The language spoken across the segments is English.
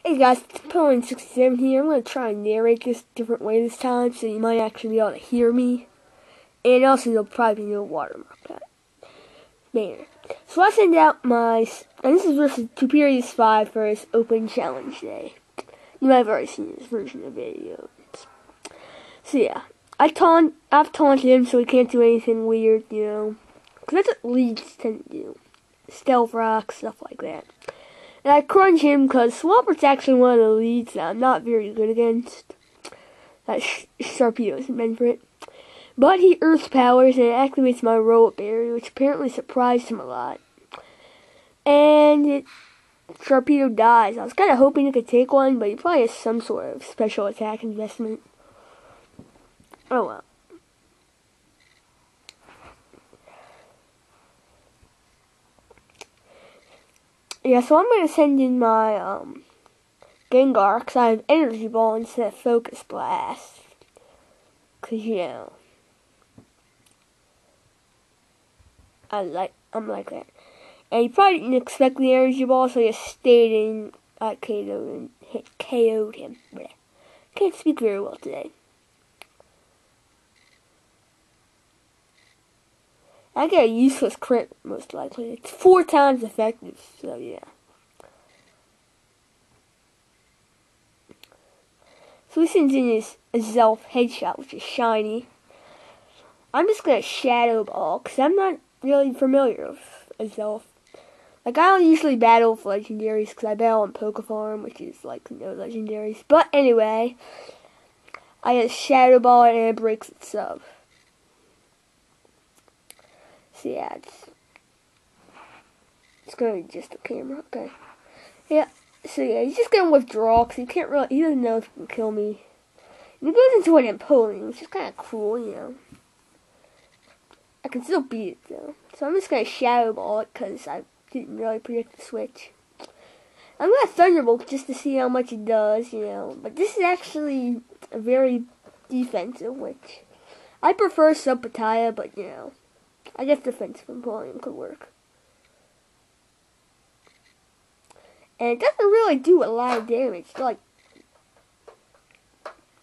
Hey guys, it's Tuperius5 here. I'm going to try and narrate this a different way this time, so you might actually be able to hear me. And also, there'll probably be no watermark banner. So I send out and this is versus Tuperius5 for his open challenge day. You might have already seen this version of videos. So yeah, I've taunted him so he can't do anything weird, because that's what leads tend to do. Stealth rock, stuff like that. And I crunch him because Swampert's actually one of the leads that I'm not very good against. That Sharpedo isn't meant for it. But he earth powers and it activates my roll-up berry, which apparently surprised him a lot. And Sharpedo dies. I was kind of hoping he could take one, but he probably has some sort of special attack investment. Oh well. Yeah, so I'm going to send in my Gengar, because I have Energy Ball instead of Focus Blast. Because, I'm like that. And he probably didn't expect the Energy Ball, so he just stayed in KO'd and KO'd him. Bleh. Can't speak very well today. I get a useless crit, most likely. It's 4 times effective, so yeah. So he sends in his Zelf headshot, which is shiny. I'm just going to Shadow Ball, because I'm not really familiar with a Zelf. Like, I don't usually battle with legendaries, because I battle on Poke Farm, which is, like, no legendaries. But anyway, I just Shadow Ball it, and it breaks its sub. So yeah, it's going to be just a camera, okay. Yeah, so yeah, he's just going to withdraw, because he doesn't know if he can kill me. And he goes into an imposing, which is kind of cool, I can still beat it, though. So I'm just going to Shadow Ball it, because I didn't really predict the switch. I'm going to Thunderbolt just to see how much it does, But this is actually a very defensive, which I prefer Subpataya, but, I guess defensive Empoleon could work. And it doesn't really do a lot of damage. Like,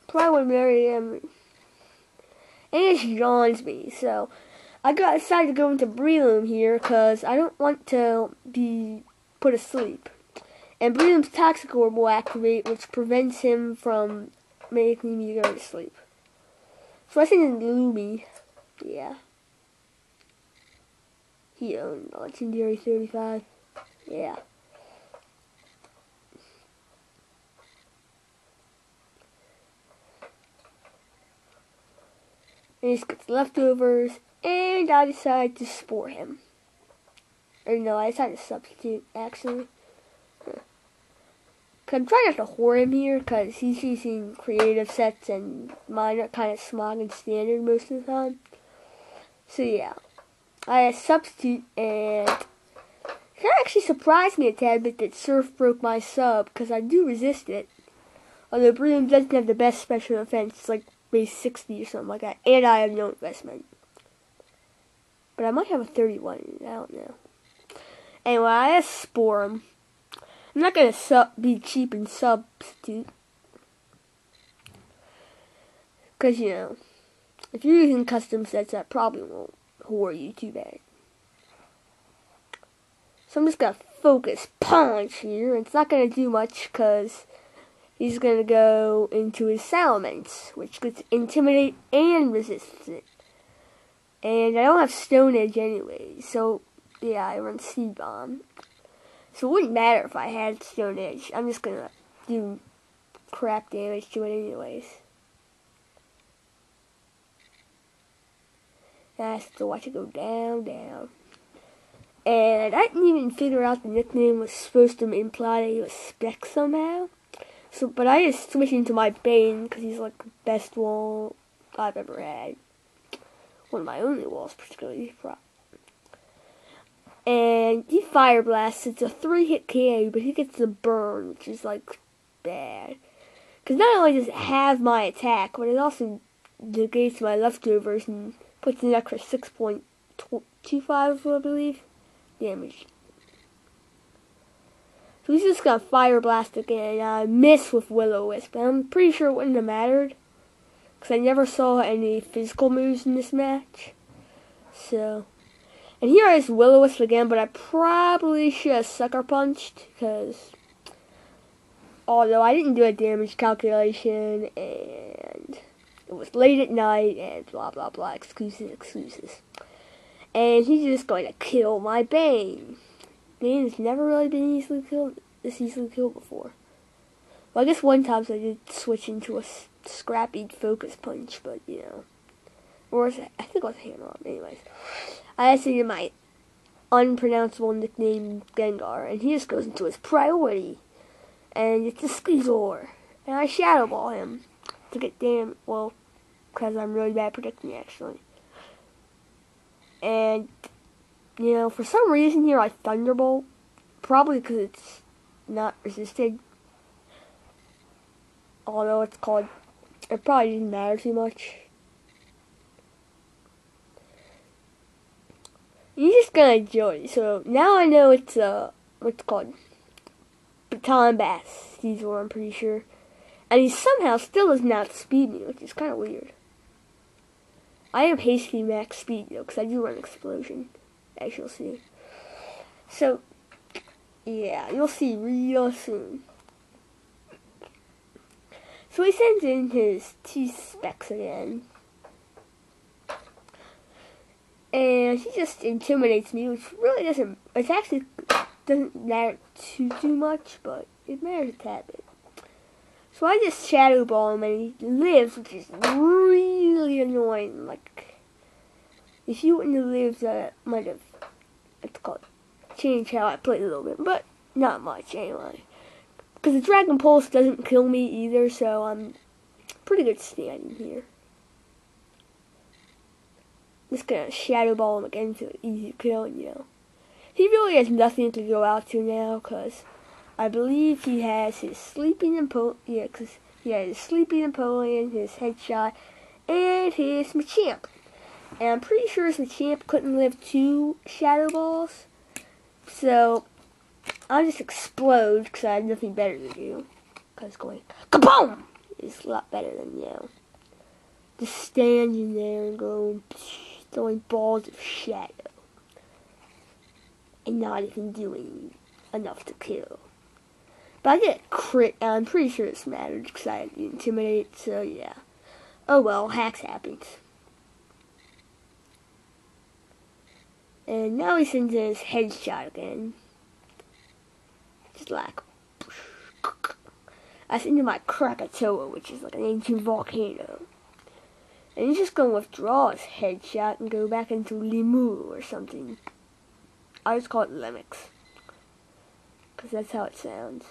probably would marry him. And it just yawns me. So, I decided to go into Breloom here because I don't want to be put asleep. And Breloom's Toxic Orb will activate, which prevents him from making me go to sleep. So I send in Lumi. Yeah. He owned Legendary 35. Yeah. And he just gets leftovers, and I decide to spore him. Or no, I decided to substitute, actually. Cause I'm trying not to whore him here, because he's using creative sets, and mine are kind of smog and standard most of the time. So yeah. I substitute, and it actually surprised me a tad bit that Surf broke my sub, because I do resist it. Although Breloom doesn't have the best special defense, it's like base 60 or something like that, and I have no investment. But I might have a 31, I don't know. Anyway, I just spore him. I'm not going to be cheap and substitute. Because, if you're using custom sets, that probably won't whore you too bad. So I'm just going to focus punch here. It's not going to do much because he's going to go into his Salamence, which gets Intimidate and resists it. And I don't have Stone Edge anyway, so yeah, I run Seed Bomb. So it wouldn't matter if I had Stone Edge. I'm just going to do crap damage to it anyways. And I have to watch it go down, down. And I didn't even figure out the nickname was supposed to imply that he was Spec somehow. So, but I just switched into my Bane because he's like the best wall I've ever had. One of my only walls, particularly. And he Fire Blasts. It's a 3-hit KO, but he gets the burn, which is like bad. Because not only does it have my attack, but it also negates my leftovers and puts an extra 6.25, I believe, damage. So he's just gonna Fire Blast again. I miss with Will-O-Wisp, but I'm pretty sure it wouldn't have mattered, because I never saw any physical moves in this match. So, and here is Will-O-Wisp again, but I probably should have Sucker Punched, because although I didn't do a damage calculation, and it was late at night, and blah blah blah, excuses. And he's just going to kill my Bane. Bane has never really been this easily killed before. Well, I guess one time I did switch into a scrappy Focus Punch, but you know. Or I think it was a Hammer-On. Anyways, I actually did my unpronounceable nickname Gengar, and he just goes into his priority. And it's a Squeezor. And I Shadow Ball him to get damn, well, because I'm really bad predicting actually. And, you know, for some reason here I Thunderbolt. Probably because it's not resisted. Although it's called, it probably didn't matter too much. You're just gonna enjoy it. So now I know it's what's it called? Baton Bass. Squeezor, I'm pretty sure. And he somehow still doesn't outspeed me, which is kind of weird. I have hasty max speed though, because I do run Explosion, as you'll see. So, yeah, you'll see real soon. So he sends in his T-Specs again. And he just intimidates me, which really doesn't, it actually doesn't matter too much, but it matters a tad bit. So I just Shadow Ball him and he lives, which is really annoying. Like, if you wouldn't have lived, that might have, it's called, changed how I played a little bit, but not much anyway. Because the Dragon Pulse doesn't kill me either, so I'm pretty good standing here. Just gonna Shadow Ball him again to an easy kill, and you know. He really has nothing to go out to now, because I believe he has his Sleeping Napoleon, because he has his Sleeping Napoleon, his Headshot, and his Machamp. And I'm pretty sure his Machamp couldn't live 2 Shadow Balls, so I'll just explode, because I have nothing better to do. Because going kaboom is a lot better than, you know, just standing there and going, throwing balls of shadow. And not even doing enough to kill. But I did a crit, and I'm pretty sure this mattered, because I had to Intimidate, so yeah. Oh well, hacks happens. And now he sends in his Headshot again. Just like, I send in my Krakatoa, which is like an ancient volcano. And he's just going to withdraw his Headshot and go back into Limu or something. I just call it Lemix, because that's how it sounds.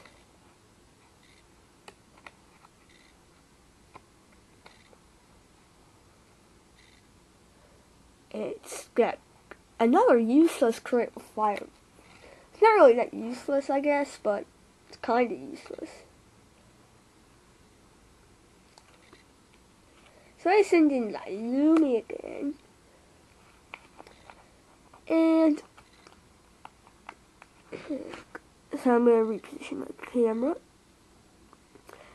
And it's got another useless crit with fire. It's not really that useless, I guess, but it's kind of useless. So I send in Lumi again. And so I'm going to reposition my camera.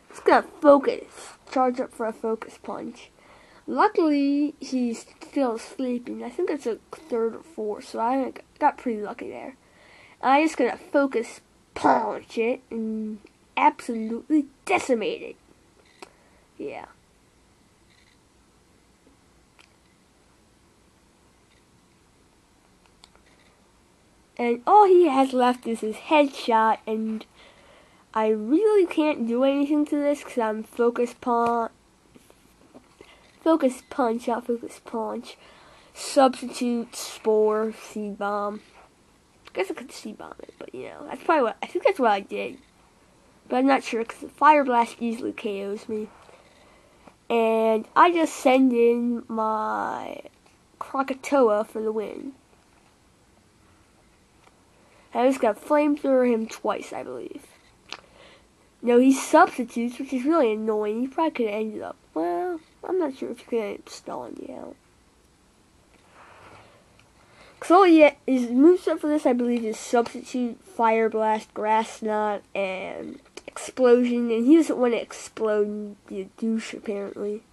Just going to focus. Charge up for a Focus Punch. Luckily, he's still sleeping. I think it's a 3rd or 4th, so I got pretty lucky there. I'm just going to Focus Punch it and absolutely decimate it. Yeah. And all he has left is his Headshot, and I really can't do anything to this because I'm Focus Punch, not Focus Punch, Substitute, Spore, Seed Bomb. I guess I could Seed Bomb it, but you know, that's probably I think that's what I did. But I'm not sure because the Fire Blast easily KOs me. And I just send in my Krakatoa for the win. I just got Flamethrower him twice, I believe. No, he substitutes, which is really annoying. He probably could have ended up, well, I'm not sure if he could have stalling me out. So yeah, his moveset for this, I believe, is Substitute, Fire Blast, Grass Knot, and Explosion. And he doesn't want to explode and be a douche, apparently.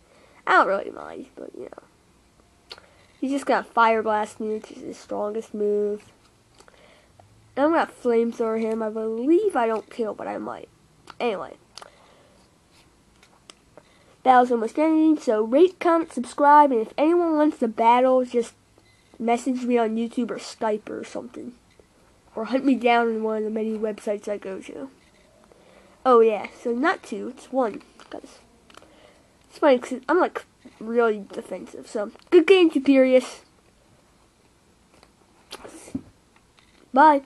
I don't really mind, but you know. He's just got Fire Blast move, which is his strongest move. And I'm gonna Flamethrower him. I believe I don't kill, but I might. Anyway. Battle's almost ending, so rate, comment, subscribe, and if anyone wants to battle, just message me on YouTube or Skype or something. Or hunt me down on one of the many websites I go to. Oh yeah, so not 2, it's 1. Because it's funny, cause I'm like really defensive, so good game, Tuperius. Bye.